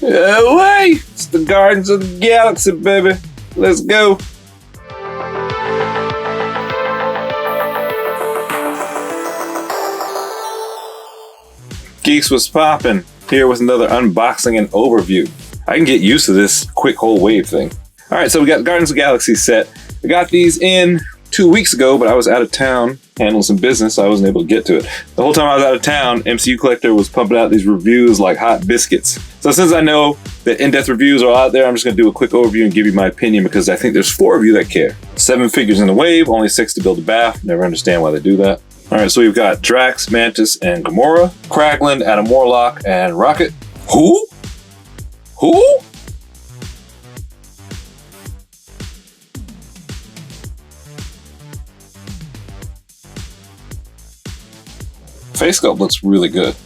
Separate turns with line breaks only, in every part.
Away! It's the Guardians of the Galaxy, baby. Let's go. Geeks was poppin', here with another unboxing and overview. I can get used to this quick whole wave thing. Alright, so we got the Guardians of the Galaxy set. I got these in 2 weeks ago, but I was out of town handling some business, so I wasn't able to get to it. The whole time I was out of town, MCU Collector was pumping out these reviews like hot biscuits. So since I know that in-depth reviews are out there, I'm just going to do a quick overview and give you my opinion because I think there's 4 of you that care. 7 figures in the wave, only 6 to build a BAF. Never understand why they do that. Alright, so we've got Drax, Mantis, and Gamora, Kraglin, Adam Warlock, and Rocket. Who? Face sculpt looks really good.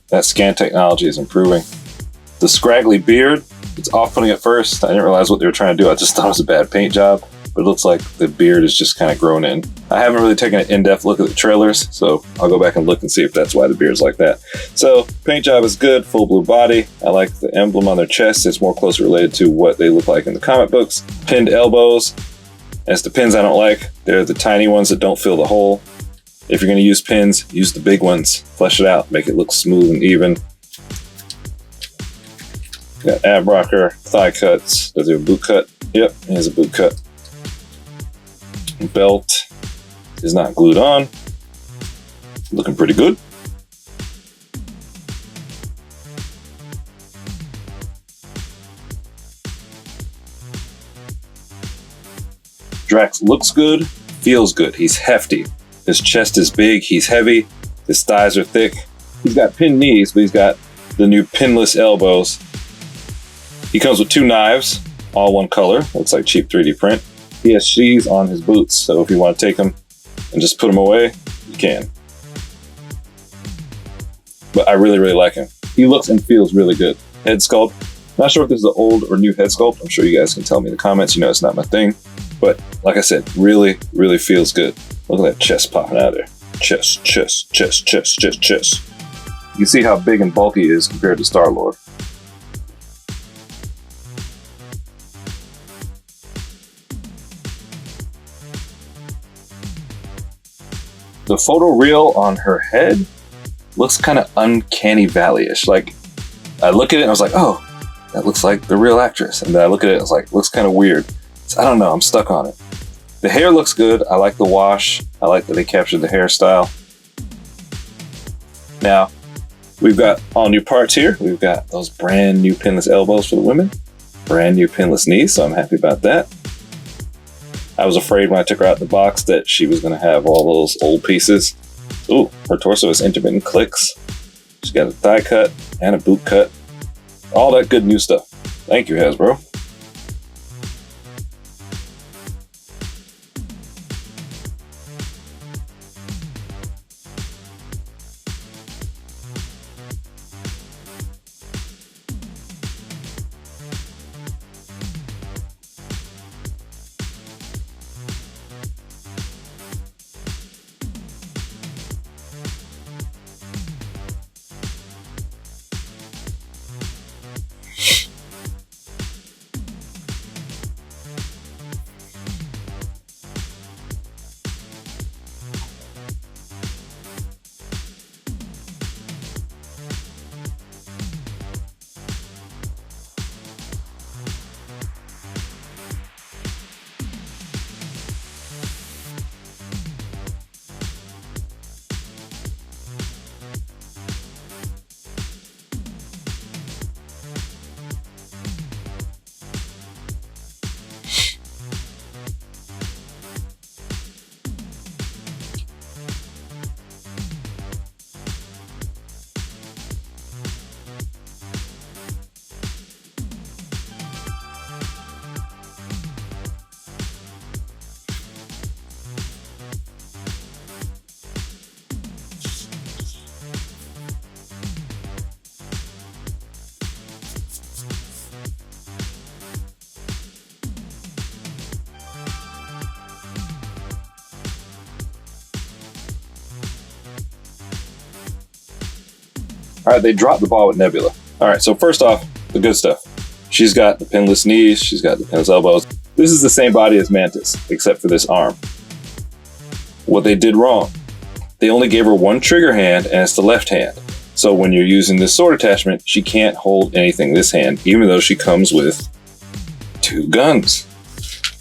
That scan technology is improving. The scraggly beard, it's off-putting at first. I didn't realize what they were trying to do. I just thought it was a bad paint job. But it looks like the beard is just kind of grown in. I haven't really taken an in-depth look at the trailers, so I'll go back and look and see if that's why the beard's like that. So, paint job is good, full blue body. I like the emblem on their chest. It's more closely related to what they look like in the comic books. Pinned elbows. As the pins I don't like, they're the tiny ones that don't fill the hole. If you're going to use pins, use the big ones. Flesh it out, make it look smooth and even. Got ab rocker, thigh cuts. Does he have a boot cut? Yep, he has a boot cut. Belt is not glued on. Looking pretty good. Drax looks good, feels good. He's hefty. His chest is big, he's heavy. His thighs are thick. He's got pinned knees, but he's got the new pinless elbows. He comes with 2 knives, all one color. Looks like cheap 3D print. He has sheaths on his boots, so if you want to take them and just put them away, you can. But I really, really like him. He looks and feels really good. Head sculpt. Not sure if this is an old or new head sculpt. I'm sure you guys can tell me in the comments. You know it's not my thing. But like I said, really, really feels good. Look at that chest popping out of there. Chest, chest, chest, chest, chest, chest. You can see how big and bulky he is compared to Starlord. The photoreal on her head looks kind of uncanny valley-ish. Like, I look at it and I was like, oh, that looks like the real actress. And then I look at it and I was like, looks kind of weird. So I don't know, I'm stuck on it. The hair looks good. I like the wash. I like that they captured the hairstyle. Now, we've got all new parts here. We've got those brand new pinless elbows for the women. Brand new pinless knees, so I'm happy about that. I was afraid when I took her out of the box that she was going to have all those old pieces. Ooh, her torso has intermittent clicks. She's got a thigh cut and a boot cut. All that good new stuff. Thank you, Hasbro. All right, they dropped the ball with Nebula. All right, so first off, The good stuff. She's got the pinless knees, she's got the pinless elbows. This is the same body as Mantis, except for this arm. What they did wrong, they only gave her one trigger hand, and it's the left hand. So when you're using this sword attachment, she can't hold anything this hand, even though she comes with 2 guns.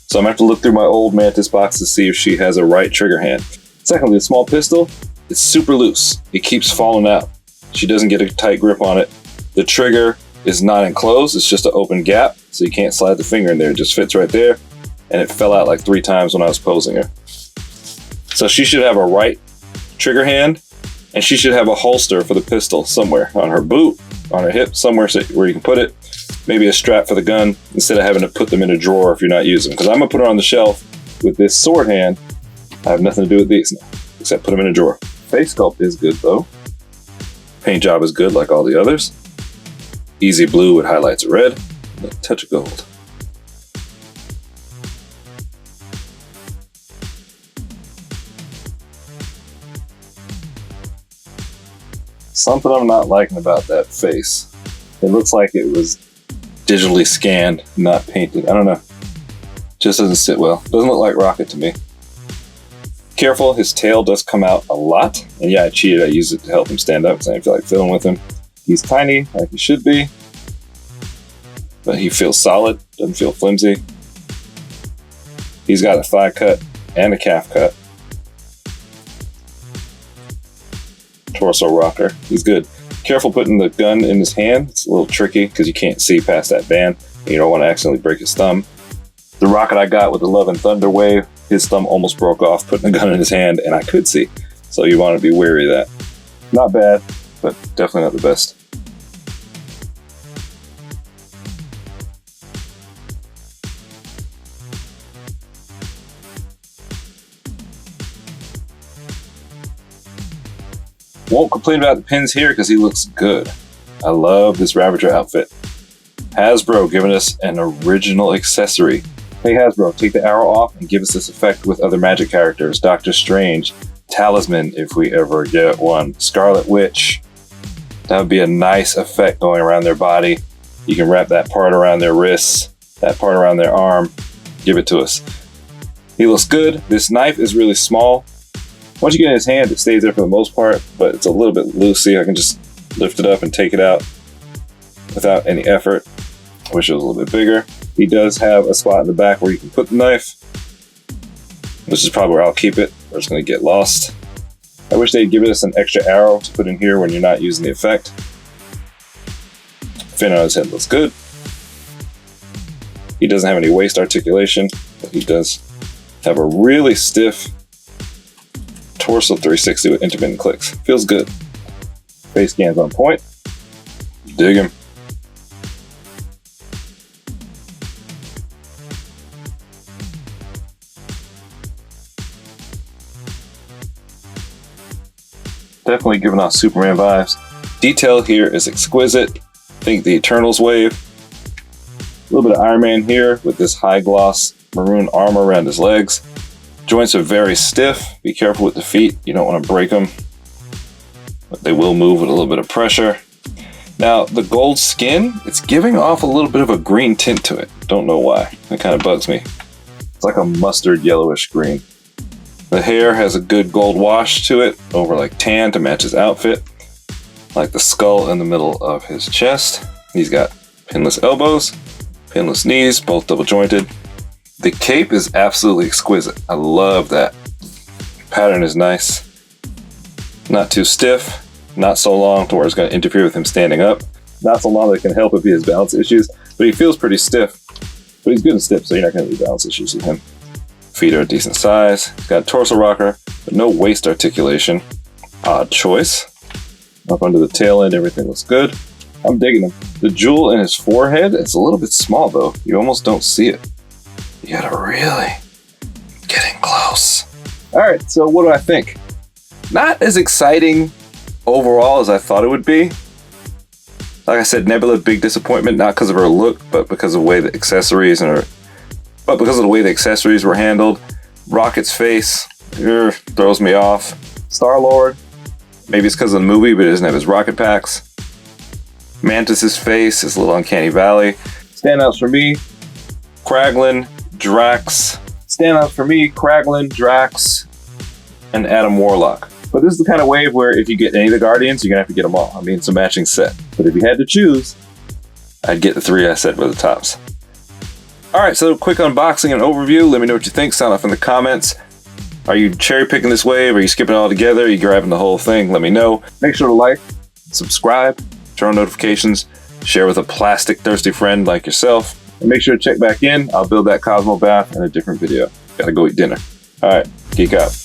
So I'm gonna have to look through my old Mantis box to see if she has a right trigger hand. Secondly, the small pistol, it's super loose. It keeps falling out. She doesn't get a tight grip on it. The trigger is not enclosed, it's just an open gap, so you can't slide the finger in there. It just fits right there, and it fell out like 3 times when I was posing her. So she should have a right trigger hand, and she should have a holster for the pistol somewhere, on her boot, on her hip, somewhere where you can put it. Maybe a strap for the gun, instead of having to put them in a drawer if you're not using them. Because I'm gonna put her on the shelf with this sword hand. I have nothing to do with these now, except put them in a drawer. Face sculpt is good though. Paint job is good like all the others. Easy blue with highlights of red, and a touch of gold. Something I'm not liking about that face. It looks like it was digitally scanned, not painted. I don't know. Just doesn't sit well. Doesn't look like Rocket to me. Careful, his tail does come out a lot. And yeah, I cheated. I used it to help him stand up because I didn't feel like fiddling with him. He's tiny, like he should be. But he feels solid, doesn't feel flimsy. He's got a thigh cut and a calf cut. Torso rocker. He's good. Careful putting the gun in his hand. It's a little tricky because you can't see past that band. And you don't want to accidentally break his thumb. The Rocket I got with the Love and Thunder wave, his thumb almost broke off putting the gun in his hand, and I could see. So you want to be wary of that. Not bad, but definitely not the best. Won't complain about the pins here because he looks good. I love this Ravager outfit. Hasbro giving us an original accessory. Hey Hasbro, take the arrow off and give us this effect with other magic characters. Doctor Strange, Talisman if we ever get one, Scarlet Witch. That would be a nice effect going around their body. You can wrap that part around their wrists, that part around their arm. Give it to us. He looks good. This knife is really small. Once you get it in his hand, it stays there for the most part, but it's a little bit loose. See, I can just lift it up and take it out without any effort. I wish it was a little bit bigger. He does have a spot in the back where you can put the knife, which is probably where I'll keep it, or it's going to get lost. I wish they'd give us an extra arrow to put in here when you're not using the effect. Fin on his head looks good. He doesn't have any waist articulation, but he does have a really stiff torso 360 with intermittent clicks. Feels good. Face scans on point. Dig him. Definitely giving off Superman vibes. Detail here is exquisite. Think the Eternals wave. A little bit of Iron Man here with this high gloss maroon armor around his legs. Joints are very stiff. Be careful with the feet. You don't want to break them. But they will move with a little bit of pressure. Now, the gold skin, it's giving off a little bit of a green tint to it. Don't know why. That kind of bugs me. It's like a mustard yellowish green. The hair has a good gold wash to it, over like tan to match his outfit. Like the skull in the middle of his chest. He's got pinless elbows, pinless knees, both double jointed. The cape is absolutely exquisite. I love that. Pattern is nice. Not too stiff, not so long to where it's going to interfere with him standing up. Not so long that it can help if he has balance issues, but he feels pretty stiff. But he's good and stiff, so you're not going to have balance issues with him. Feet are a decent size. He's got a torso rocker, but no waist articulation. Odd choice. Up under the tail end, everything looks good. I'm digging him. The jewel in his forehead, it's a little bit small though. You almost don't see it. You gotta really get in close. All right, so what do I think? Not as exciting overall as I thought it would be. Like I said, Nebula, big disappointment, not because of her look, but because of the way the accessories were handled. Rocket's face throws me off. Starlord, maybe it's because of the movie, but he doesn't have his rocket packs. Mantis's face is a little uncanny valley. Standouts for me, Kraglin, Drax. Standouts for me, Kraglin, Drax, and Adam Warlock. But this is the kind of wave where if you get any of the Guardians, you're gonna have to get them all. I mean, it's a matching set. But if you had to choose, I'd get the 3 I said were the tops. Alright, so quick unboxing and overview. Let me know what you think. Sound off in the comments. Are you cherry picking this wave? Are you skipping it all together? Are you grabbing the whole thing? Let me know. Make sure to like, subscribe, turn on notifications, share with a plastic thirsty friend like yourself, and make sure to check back in. I'll build that Cosmo BAF in a different video. Gotta go eat dinner. Alright, geek out.